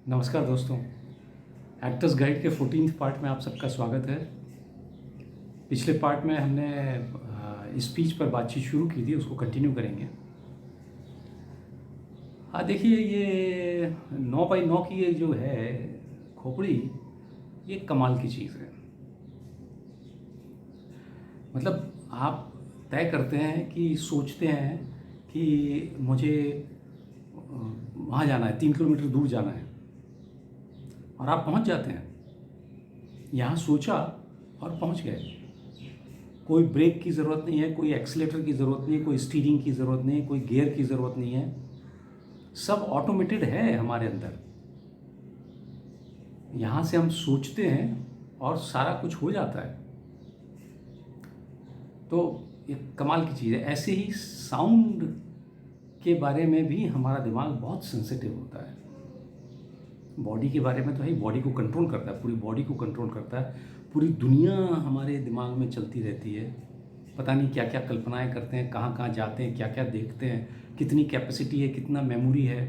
नमस्कार दोस्तों। Actors guide के 14th पार्ट में आप सबका स्वागत है। पिछले पार्ट में हमने स्पीच पर बातचीत शुरू की थी, उसको कंटिन्यू करेंगे। हाँ, देखिए ये 9x9 की ये जो है खोपड़ी, ये कमाल की चीज़ है। मतलब आप तय करते हैं कि सोचते हैं कि मुझे वहाँ जाना है, 3 किलोमीटर दूर जाना है, और आप पहुँच जाते हैं। यहाँ सोचा और पहुँच गए। कोई ब्रेक की ज़रूरत नहीं है, कोई एक्सीलेटर की ज़रूरत नहीं है, कोई स्टीयरिंग की ज़रूरत नहीं है, कोई गियर की ज़रूरत नहीं है। सब ऑटोमेटेड है हमारे अंदर। यहाँ से हम सोचते हैं और सारा कुछ हो जाता है। तो ये कमाल की चीज़ है। ऐसे ही साउंड के बारे में भी हमारा दिमाग बहुत सेंसिटिव होता है। बॉडी के बारे में तो है, बॉडी को कंट्रोल करता है, पूरी बॉडी को कंट्रोल करता है। पूरी दुनिया हमारे दिमाग में चलती रहती है। पता नहीं क्या क्या कल्पनाएं करते हैं, कहाँ कहाँ जाते हैं, क्या क्या देखते हैं, कितनी कैपेसिटी है, कितना मेमोरी है।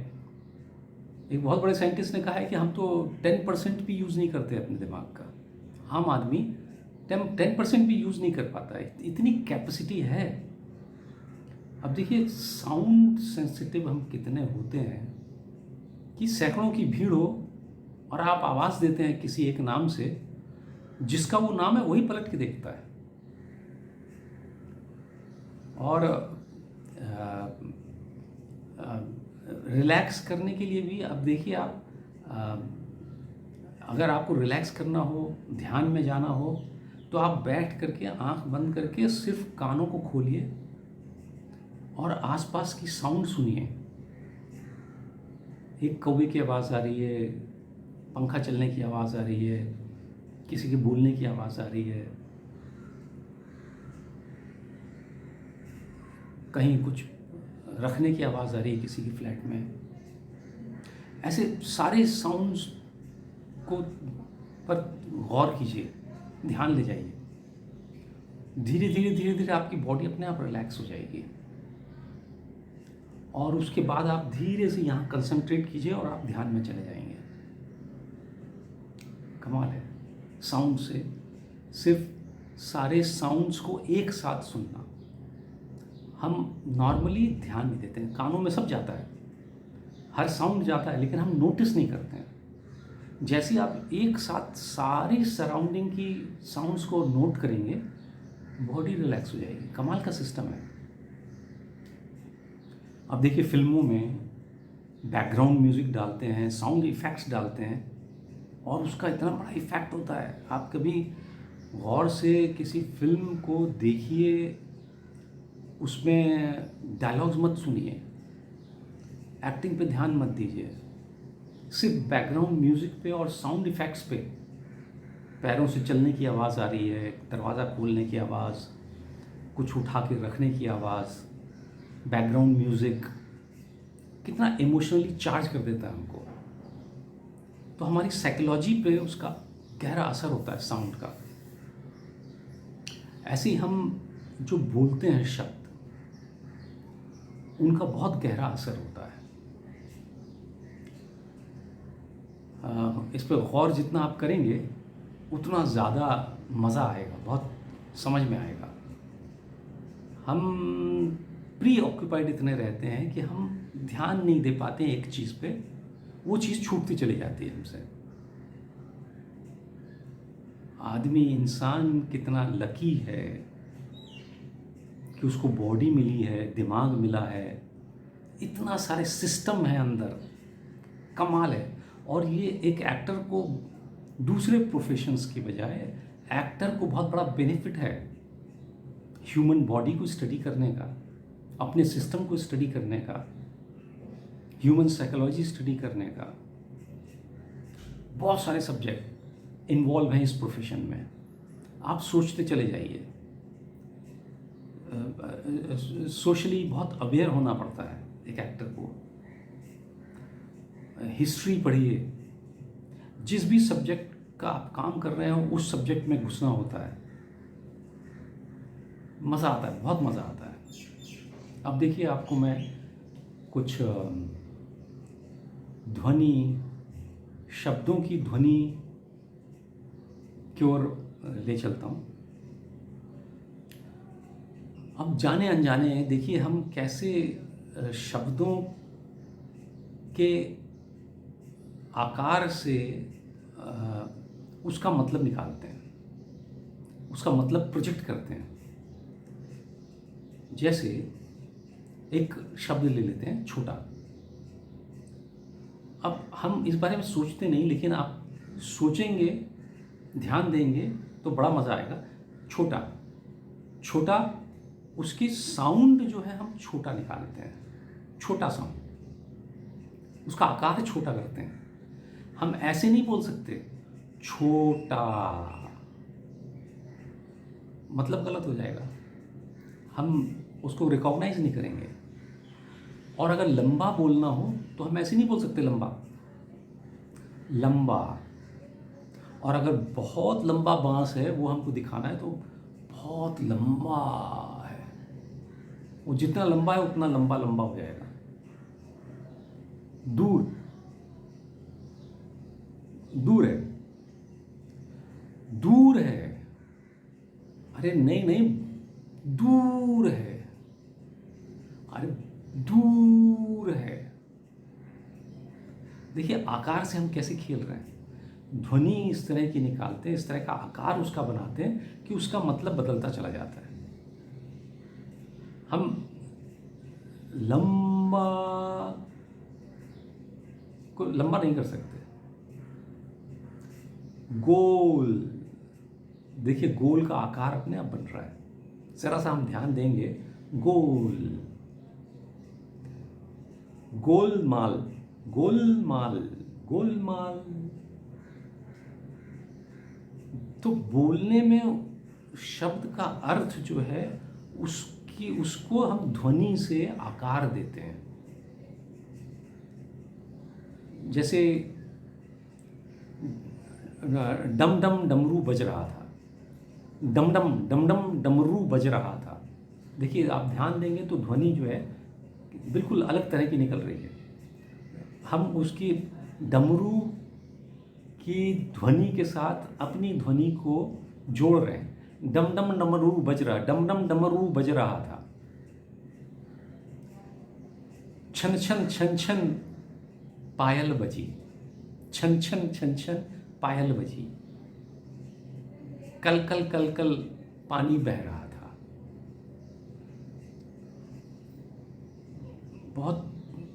एक बहुत बड़े साइंटिस्ट ने कहा है कि हम तो 10% भी यूज़ नहीं करते अपने दिमाग का। आम आदमी 10% भी यूज़ नहीं कर पाता है, इतनी कैपेसिटी है। अब देखिए साउंड सेंसिटिव हम कितने होते हैं कि सैकड़ों की भीड़ हो और आप आवाज़ देते हैं किसी एक नाम से, जिसका वो नाम है वही पलट के देखता है। और रिलैक्स करने के लिए भी अब देखिए आप, अगर आपको रिलैक्स करना हो, ध्यान में जाना हो, तो आप बैठ करके आंख बंद करके सिर्फ कानों को खोलिए और आसपास की साउंड सुनिए। एक कौवे की आवाज़ आ रही है, पंखा चलने की आवाज़ आ रही है, किसी के बोलने की आवाज़ आ रही है, कहीं कुछ रखने की आवाज़ आ रही है किसी की फ्लैट में। ऐसे सारे साउंड्स को पर गौर कीजिए, ध्यान ले जाइए। धीरे धीरे धीरे धीरे आपकी बॉडी अपने आप रिलैक्स हो जाएगी, और उसके बाद आप धीरे से यहाँ कंसंट्रेट कीजिए और आप ध्यान में चले जाएंगे। कमाल है साउंड से, सिर्फ सारे साउंड्स को एक साथ सुनना। हम नॉर्मली ध्यान नहीं देते हैं, कानों में सब जाता है, हर साउंड जाता है, लेकिन हम नोटिस नहीं करते हैं। जैसे ही आप एक साथ सारी सराउंडिंग की साउंड्स को नोट करेंगे, बॉडी रिलैक्स हो जाएगी। कमाल का सिस्टम है। अब देखिए फिल्मों में बैकग्राउंड म्यूज़िक डालते हैं, साउंड इफ़ेक्ट्स डालते हैं, और उसका इतना बड़ा इफ़ेक्ट होता है। आप कभी गौर से किसी फिल्म को देखिए, उसमें डायलॉग्स मत सुनिए, एक्टिंग पे ध्यान मत दीजिए, सिर्फ बैकग्राउंड म्यूज़िक पे और साउंड इफ़ेक्ट्स पे। पैरों से चलने की आवाज़ आ रही है, दरवाज़ा खोलने की आवाज़, कुछ उठा के रखने की आवाज़, बैकग्राउंड म्यूज़िक कितना इमोशनली चार्ज कर देता है हमको। तो हमारी साइकोलॉजी पे उसका गहरा असर होता है साउंड का। ऐसे ही हम जो बोलते हैं शब्द, उनका बहुत गहरा असर होता है। इस पर गौर जितना आप करेंगे उतना ज़्यादा मज़ा आएगा, बहुत समझ में आएगा। हम प्री ऑक्यूपाइड इतने रहते हैं कि हम ध्यान नहीं दे पाते हैं एक चीज़ पे, वो चीज़ छूटती चली जाती है हमसे। आदमी, इंसान कितना लकी है कि उसको बॉडी मिली है, दिमाग मिला है, इतना सारे सिस्टम है अंदर। कमाल है। और ये एक एक्टर को दूसरे प्रोफेशंस की बजाय एक्टर को बहुत बड़ा बेनिफिट है ह्यूमन बॉडी को स्टडी करने का, अपने सिस्टम को स्टडी करने का, ह्यूमन साइकोलॉजी स्टडी करने का। बहुत सारे सब्जेक्ट इन्वॉल्व हैं इस प्रोफेशन में। आप सोचते चले जाइए। सोशली बहुत अवेयर होना पड़ता है एक एक्टर को। हिस्ट्री पढ़िए, जिस भी सब्जेक्ट का आप काम कर रहे हो उस सब्जेक्ट में घुसना होता है। मज़ा आता है, बहुत मज़ा आता है। अब देखिए आपको मैं कुछ ध्वनि शब्दों की ध्वनि की ओर ले चलता हूँ। अब जाने अनजाने देखिए हम कैसे शब्दों के आकार से उसका मतलब निकालते हैं, उसका मतलब प्रोजेक्ट करते हैं। जैसे एक शब्द ले लेते हैं छोटा। अब हम इस बारे में सोचते नहीं, लेकिन आप सोचेंगे, ध्यान देंगे तो बड़ा मज़ा आएगा। छोटा छोटा, उसकी साउंड जो है हम छोटा निकालते हैं, छोटा साउंड, उसका आकार छोटा करते हैं। हम ऐसे नहीं बोल सकते छोटा, मतलब गलत हो जाएगा, हम उसको रिकॉग्नाइज नहीं करेंगे। और अगर लंबा बोलना हो तो हम ऐसे नहीं बोल सकते लंबा, लंबा। और अगर बहुत लंबा बांस है वो हमको दिखाना है तो बहुत लंबा है, वो जितना लंबा है उतना लंबा लंबा हो जाएगा। दूर, दूर है, दूर है, अरे नहीं नहीं, दूर है, अरे दूर है। देखिए आकार से हम कैसे खेल रहे हैं, ध्वनि इस तरह की निकालते हैं, इस तरह का आकार उसका बनाते हैं कि उसका मतलब बदलता चला जाता है। हम लंबा को लंबा नहीं कर सकते। गोल, देखिए गोल का आकार अपने आप बन रहा है, जरा सा हम ध्यान देंगे। गोल, गोलमाल, गोलमाल, गोलमाल। तो बोलने में शब्द का अर्थ जो है उसको हम ध्वनि से आकार देते हैं। जैसे डम डम डमरू बज रहा था, डम डम डम डम डमरू बज रहा था। देखिए आप ध्यान देंगे तो ध्वनि जो है बिल्कुल अलग तरह की निकल रही है। हम उसकी डमरू की ध्वनि के साथ अपनी ध्वनि को जोड़ रहे हैं। डम डम डमरू बज रहा, डम डम डमरू बज रहा था। छन छन छन छन पायल बजी, छन छन छन छन पायल बजी। कल कल कल कल पानी बह रहा था। बहुत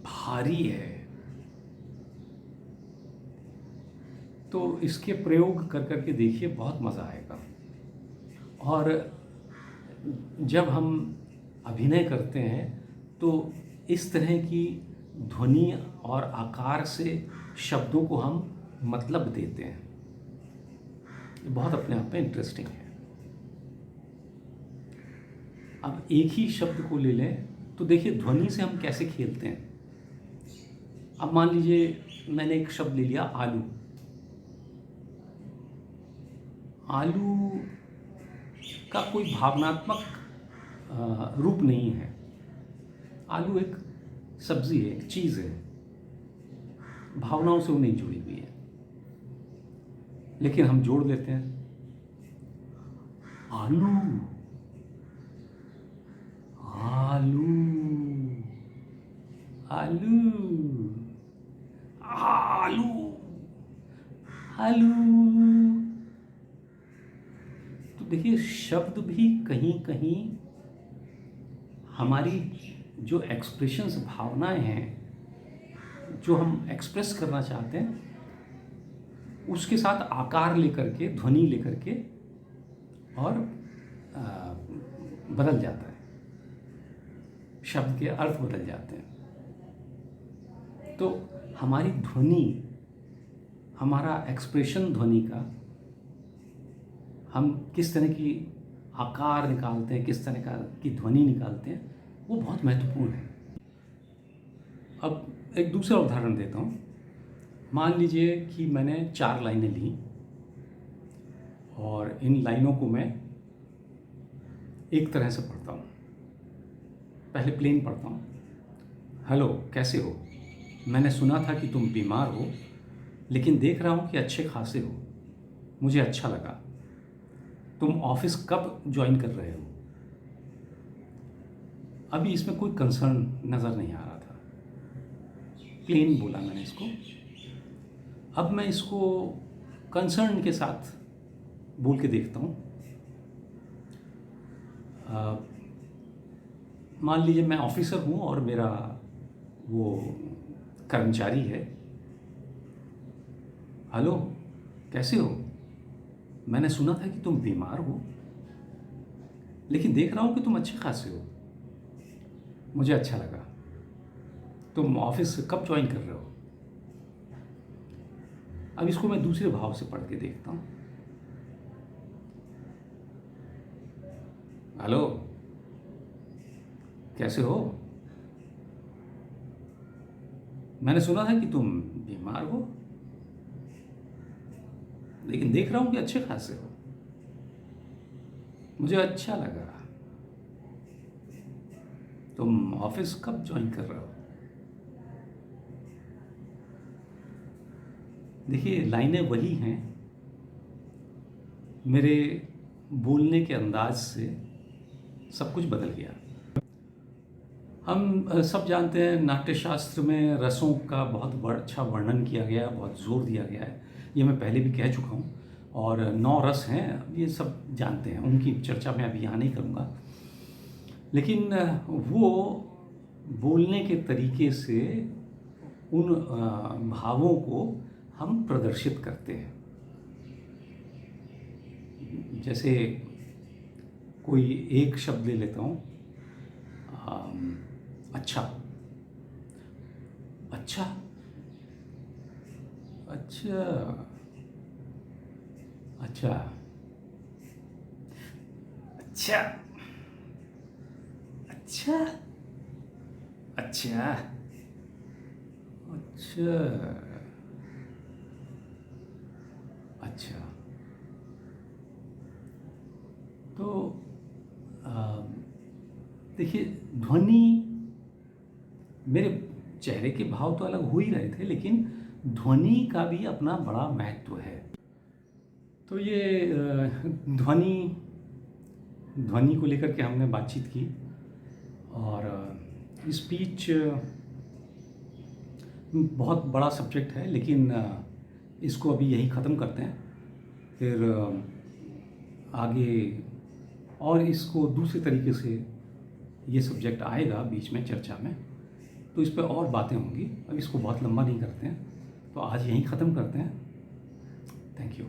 भारी है। तो इसके प्रयोग कर करके देखिए, बहुत मज़ा आएगा। और जब हम अभिनय करते हैं तो इस तरह की ध्वनि और आकार से शब्दों को हम मतलब देते हैं। ये बहुत अपने आप में इंटरेस्टिंग है। अब एक ही शब्द को ले लें तो देखिए ध्वनि से हम कैसे खेलते हैं। अब मान लीजिए मैंने एक शब्द ले लिया आलू। आलू का कोई भावनात्मक रूप नहीं है। आलू एक सब्जी है, एक चीज़ है, भावनाओं से वो नहीं जुड़ी हुई है। लेकिन हम जोड़ देते हैं आलू, आलू, आलू, आलू, आलू। तो देखिए शब्द भी कहीं कहीं हमारी जो एक्सप्रेशंस, भावनाएं हैं, जो हम एक्सप्रेस करना चाहते हैं, उसके साथ आकार लेकर के, ध्वनि लेकर के और बदल जाता है, शब्द के अर्थ बदल जाते हैं। तो हमारी ध्वनि, हमारा एक्सप्रेशन ध्वनि का, हम किस तरह की आकार निकालते हैं, किस तरह की ध्वनि निकालते हैं, वो बहुत महत्वपूर्ण है। अब एक दूसरा उदाहरण देता हूँ। मान लीजिए कि मैंने 4 लाइनें ली और इन लाइनों को मैं एक तरह से पढ़ता हूँ। पहले प्लेन पढ़ता हूँ। हेलो, कैसे हो? मैंने सुना था कि तुम बीमार हो, लेकिन देख रहा हूँ कि अच्छे खासे हो, मुझे अच्छा लगा। तुम ऑफिस कब ज्वाइन कर रहे हो? अभी इसमें कोई कंसर्न नज़र नहीं आ रहा था, प्लेन बोला मैंने इसको। अब मैं इसको कंसर्न के साथ बोल के देखता हूँ। मान लीजिए मैं ऑफिसर हूँ और मेरा वो कर्मचारी है। हेलो, कैसे हो? मैंने सुना था कि तुम बीमार हो, लेकिन देख रहा हूँ कि तुम अच्छे खासे हो, मुझे अच्छा लगा। तुम ऑफिस कब ज्वाइन कर रहे हो? अब इसको मैं दूसरे भाव से पढ़ के देखता हूँ। हेलो, कैसे हो? मैंने सुना था कि तुम बीमार हो, लेकिन देख रहा हूँ कि अच्छे खासे हो, मुझे अच्छा लगा। तुम ऑफिस कब ज्वाइन कर रहे हो? देखिए, लाइनें वही हैं, मेरे बोलने के अंदाज से सब कुछ बदल गया। हम सब जानते हैं नाट्यशास्त्र में रसों का बहुत अच्छा वर्णन किया गया, बहुत जोर दिया गया है। ये मैं पहले भी कह चुका हूँ। और 9 रस हैं, ये सब जानते हैं, उनकी चर्चा मैं अभी यहाँ नहीं करूँगा। लेकिन वो बोलने के तरीके से उन भावों को हम प्रदर्शित करते हैं। जैसे कोई एक शब्द ले लेता हूँ, अच्छा। अच्छा, अच्छा, अच्छा, अच्छा, अच्छा, अच्छा, अच्छा, अच्छा। तो देखिए, ध्वनि, मेरे चेहरे के भाव तो अलग हो ही रहे थे, लेकिन ध्वनि का भी अपना बड़ा महत्व है। तो ये ध्वनि ध्वनि को लेकर के हमने बातचीत की। और स्पीच बहुत बड़ा सब्जेक्ट है, लेकिन इसको अभी यही ख़त्म करते हैं। फिर आगे और इसको दूसरे तरीके से ये सब्जेक्ट आएगा बीच में चर्चा में, तो इस पर और बातें होंगी। अब इसको बहुत लंबा नहीं करते हैं, तो आज यहीं ख़त्म करते हैं। Thank you.